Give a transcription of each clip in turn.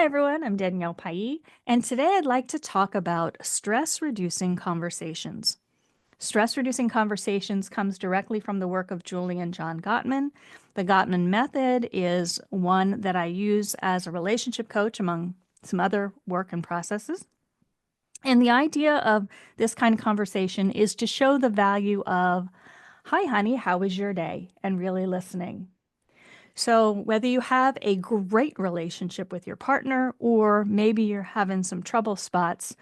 Hi, everyone. I'm Danielle Pai, and today I'd like to talk about stress-reducing conversations. Stress-reducing conversations comes directly from the work of Julie and John Gottman. The Gottman method is one that I use as a relationship coach among some other work and processes. And the idea of this kind of conversation is to show the value of, "Hi, honey, how was your day?" and really listening. So, whether you have a great relationship with your partner or maybe you're having some trouble spots,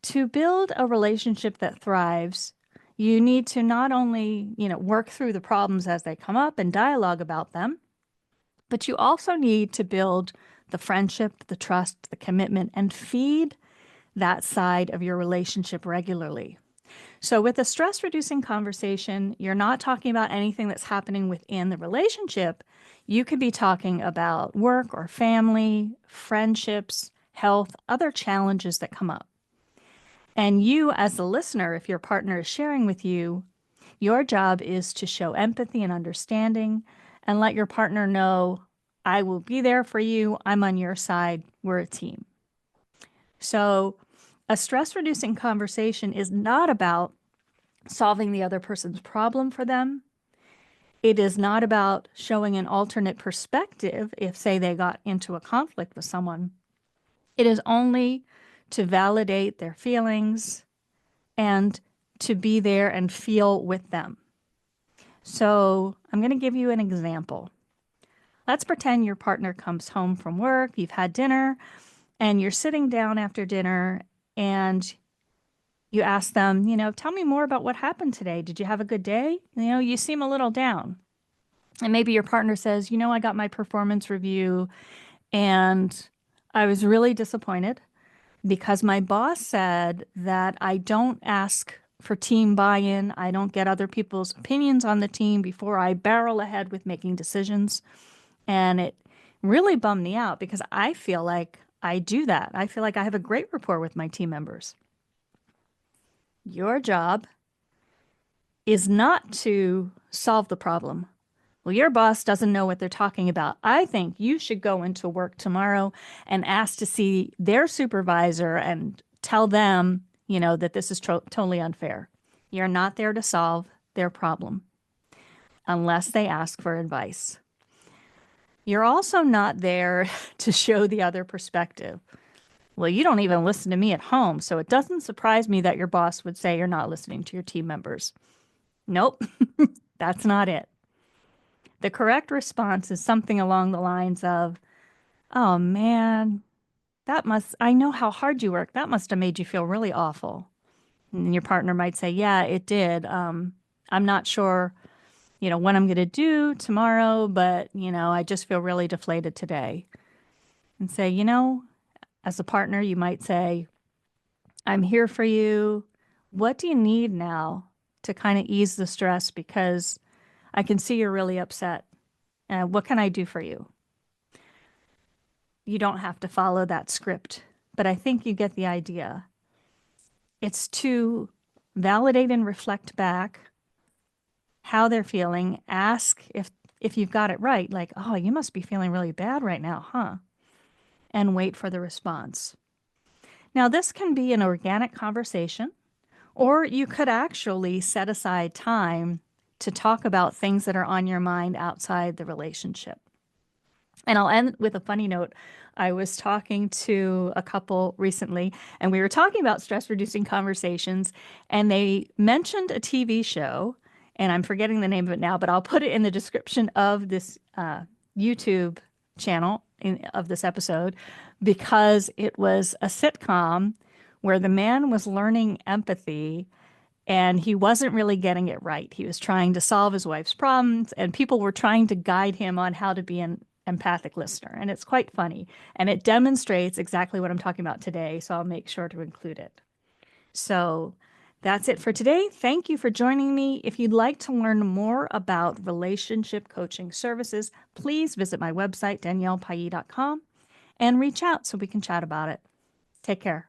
to build a relationship that thrives, you need to not only, work through the problems as they come up and dialogue about them, but you also need to build the friendship, the trust, the commitment, and feed that side of your relationship regularly. So, with a stress reducing conversation, you're not talking about anything that's happening within the relationship. You could be talking about work or family, friendships, health, other challenges that come up. And you, as the listener, if your partner is sharing with you, your job is to show empathy and understanding and let your partner know, "I will be there for you. I'm on your side. We're a team." So, a stress reducing conversation is not about solving the other person's problem for them. It is not about showing an alternate perspective if, say, they got into a conflict with someone. It is only to validate their feelings and to be there and feel with them. So I'm going to give you an example. Let's pretend your partner comes home from work, you've had dinner, and you're sitting down after dinner and you ask them, "Tell me more about what happened today. Did you have a good day? You seem a little down." And maybe your partner says, "I got my performance review and I was really disappointed because my boss said that I don't ask for team buy-in. I don't get other people's opinions on the team before I barrel ahead with making decisions. And it really bummed me out because I feel like I do that. I feel like I have a great rapport with my team members." Your job is not to solve the problem. "Well, your boss doesn't know what they're talking about. I think you should go into work tomorrow and ask to see their supervisor and tell them, that this is totally unfair." You're not there to solve their problem unless they ask for advice. You're also not there to show the other perspective. "Well, you don't even listen to me at home, so it doesn't surprise me that your boss would say you're not listening to your team members." Nope, that's not it. The correct response is something along the lines of, "Oh man, I know how hard you work. That must have made you feel really awful." And your partner might say, "Yeah, it did. I'm not sure, what I'm going to do tomorrow, but, I just feel really deflated today." And say, as a partner, you might say, "I'm here for you. What do you need now to kind of ease the stress? Because I can see you're really upset. What can I do for you?" You don't have to follow that script, but I think you get the idea. It's to validate and reflect back how they're feeling. Ask if you've got it right, like, "Oh, you must be feeling really bad right now, huh?" And wait for the response. Now, this can be an organic conversation, or you could actually set aside time to talk about things that are on your mind outside the relationship. And I'll end with a funny note. I was talking to a couple recently, and we were talking about stress reducing conversations, and they mentioned a TV show, and I'm forgetting the name of it now, but I'll put it in the description of this YouTube channel of this episode because it was a sitcom where the man was learning empathy and he wasn't really getting it right. He was trying to solve his wife's problems, and people were trying to guide him on how to be an empathic listener. And it's quite funny. And it demonstrates exactly what I'm talking about today. So I'll make sure to include it. So that's it for today. Thank you for joining me. If you'd like to learn more about relationship coaching services, please visit my website, daniellepai.com, and reach out so we can chat about it. Take care.